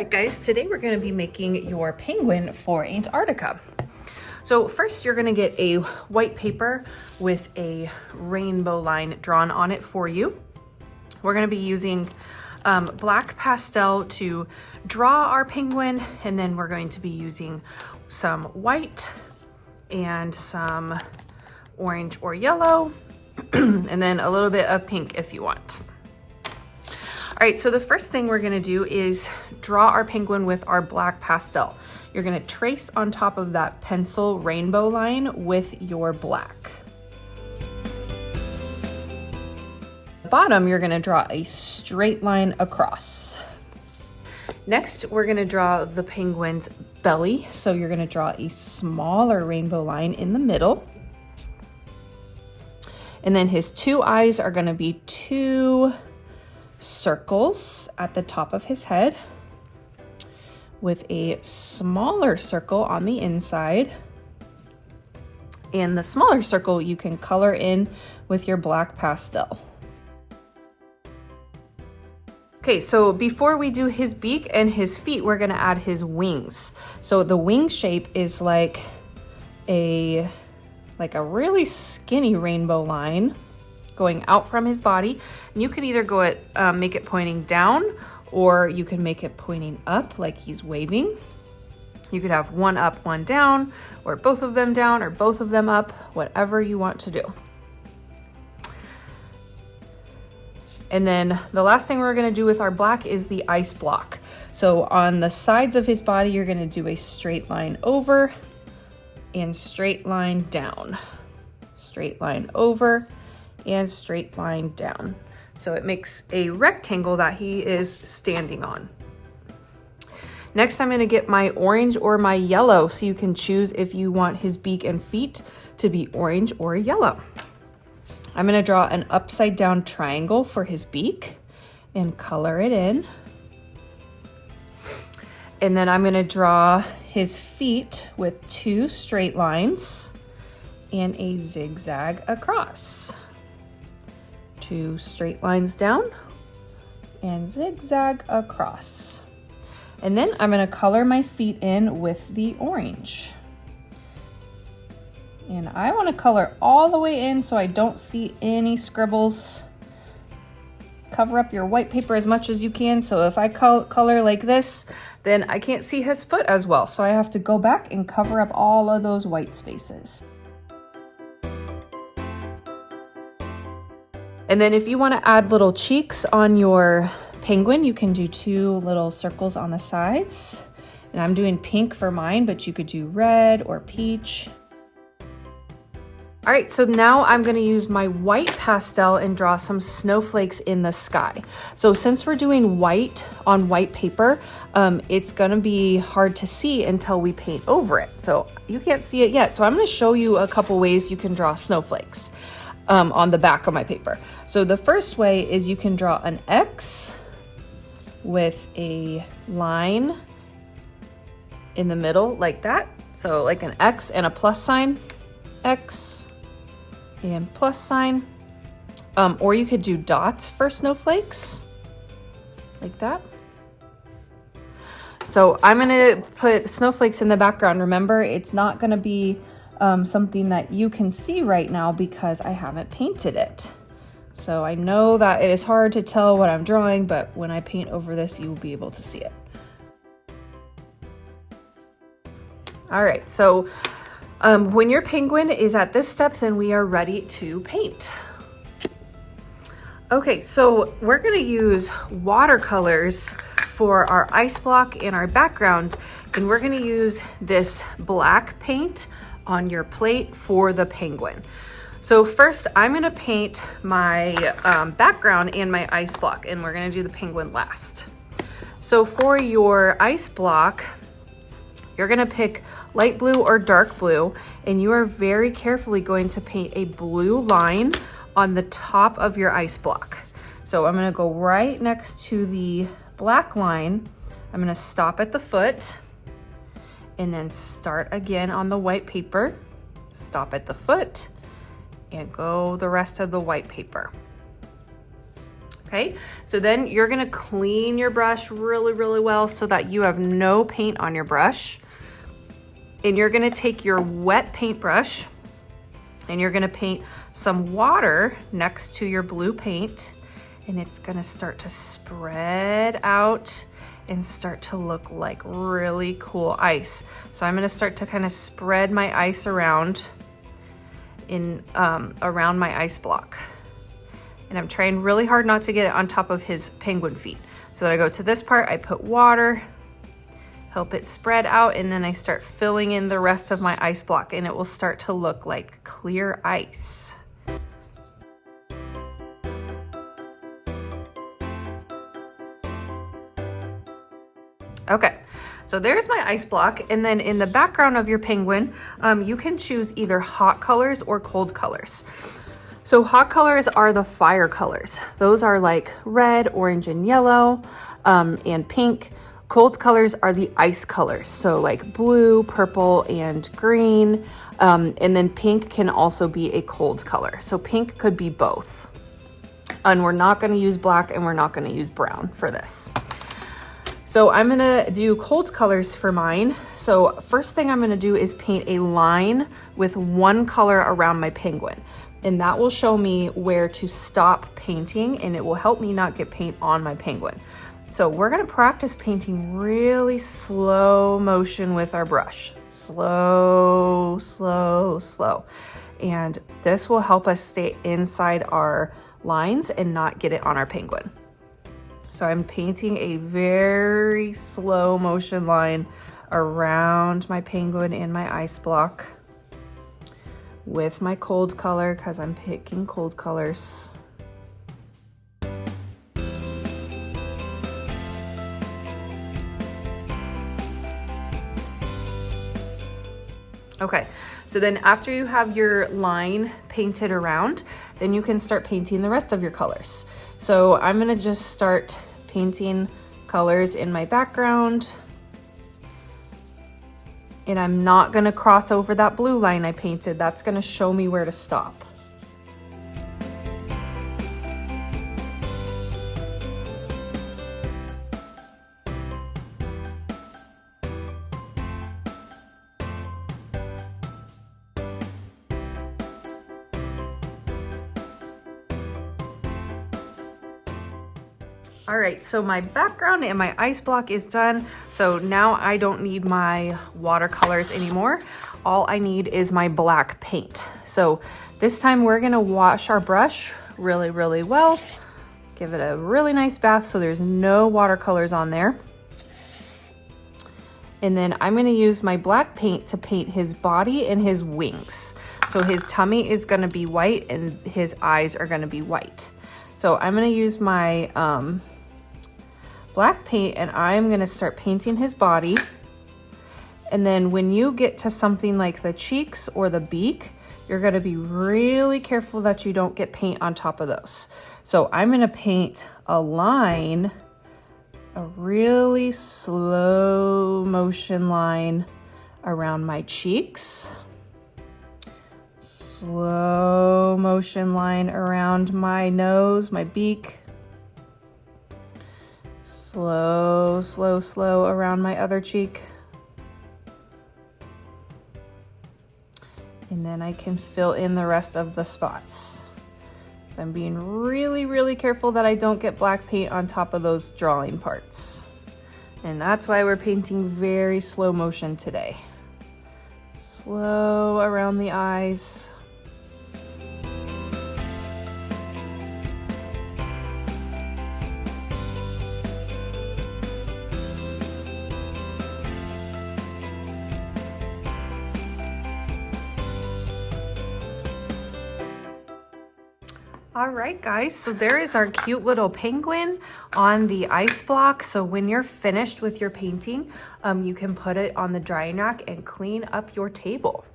right, guys, today we're going to be making your penguin for Antarctica. So first you're going to get a white paper with a rainbow line drawn on it for you. We're going to be using black pastel to draw our penguin, and then we're going to be using some white and some orange or yellow, and then a little bit of pink if you want. All right, so the first thing we're gonna do is draw our penguin with our black pastel. You're gonna trace on top of that pencil rainbow line with your black. At the bottom, you're gonna draw a straight line across. Next, we're gonna draw the penguin's belly. So you're gonna draw a smaller rainbow line in the middle. And then his two eyes are gonna be two circles at the top of his head with a smaller circle on the inside. And the smaller circle you can color in with your black pastel. Okay, so before we do his beak and his feet, we're gonna add his wings. So the wing shape is like a really skinny rainbow line going out from his body. And you can either go at make it pointing down, or you can make it pointing up like he's waving. You could have one up, one down, or both of them down, or both of them up, whatever you want to do. And then the last thing we're gonna do with our black is the ice block. So on the sides of his body, you're gonna do a straight line over and straight line down. Straight line over and straight line down. So it makes a rectangle that he is standing on. Next, I'm gonna get my orange or my yellow, so you can choose if you want his beak and feet to be orange or yellow. I'm gonna draw an upside down triangle for his beak and color it in. And then I'm gonna draw his feet with two straight lines and a zigzag across. Two straight lines down and zigzag across. And then I'm gonna color my feet in with the orange. And I wanna color all the way in so I don't see any scribbles. Cover up your white paper as much as you can. So if I color like this, then I can't see his foot as well. So I have to go back and cover up all of those white spaces. And then if you want to add little cheeks on your penguin, you can do two little circles on the sides. And I'm doing pink for mine, but you could do red or peach. All right, so now I'm gonna use my white pastel and draw some snowflakes in the sky. So since we're doing white on white paper, it's gonna be hard to see until we paint over it. So you can't see it yet. So I'm gonna show you a couple ways you can draw snowflakes on the back of my paper. So the first way is you can draw an X with a line in the middle like that. So like an X and a plus sign, X and plus sign. Or you could do dots for snowflakes like that. So I'm gonna put snowflakes in the background. Remember, it's not gonna be something that you can see right now because I haven't painted it. So I know that it is hard to tell what I'm drawing, but when I paint over this, you will be able to see it. All right, so when your penguin is at this step, then we are ready to paint. Okay, so we're gonna use watercolors for our ice block and our background, and we're gonna use this black paint on your plate for the penguin. So first I'm gonna paint my background and my ice block, and we're gonna do the penguin last. So for your ice block, you're gonna pick light blue or dark blue, and you are very carefully going to paint a blue line on the top of your ice block. So I'm gonna go right next to the black line. I'm gonna stop at the foot and then start again on the white paper, stop at the foot, and go the rest of the white paper. Okay, so then you're gonna clean your brush really, really well so that you have no paint on your brush. And you're gonna take your wet paintbrush and you're gonna paint some water next to your blue paint, and it's gonna start to spread out and start to look like really cool ice. So I'm gonna start to kind of spread my ice around around my ice block. And I'm trying really hard not to get it on top of his penguin feet. So that I go to this part, I put water, help it spread out, and then I start filling in the rest of my ice block, and it will start to look like clear ice. Okay, so there's my ice block, and then in the background of your penguin, you can choose either hot colors or cold colors. So hot colors are the fire colors. Those are like red, orange, and yellow, and pink. Cold colors are the ice colors, so like blue, purple, and green. And then pink can also be a cold color. So pink could be both. And we're not gonna use black and we're not gonna use brown for this. So I'm gonna do cold colors for mine. So first thing I'm gonna do is paint a line with one color around my penguin. And that will show me where to stop painting, and it will help me not get paint on my penguin. So we're gonna practice painting really slow motion with our brush. Slow, slow, slow. And this will help us stay inside our lines and not get it on our penguin. So I'm painting a very slow motion line around my penguin and my ice block with my cold color, because I'm picking cold colors. Okay, so then after you have your line painted around, then you can start painting the rest of your colors. So I'm gonna just start painting colors in my background, and I'm not gonna cross over that blue line I painted. That's gonna show me where to stop. All right, so my background and my ice block is done. So now I don't need my watercolors anymore. All I need is my black paint. So this time we're gonna wash our brush really, really well. Give it a really nice bath so there's no watercolors on there. And then I'm gonna use my black paint to paint his body and his wings. So his tummy is gonna be white and his eyes are gonna be white. So I'm gonna use my black paint, and I'm gonna start painting his body. And then when you get to something like the cheeks or the beak, you're gonna be really careful that you don't get paint on top of those. So I'm gonna paint a line, a really slow motion line around my cheeks. Slow motion line around my nose, my beak. Slow, slow, slow around my other cheek. And then I can fill in the rest of the spots. So I'm being really, really careful that I don't get black paint on top of those drawing parts. And that's why we're painting very slow motion today. Slow around the eyes. All right, guys, so there is our cute little penguin on the ice block. So when you're finished with your painting, you can put it on the drying rack and clean up your table.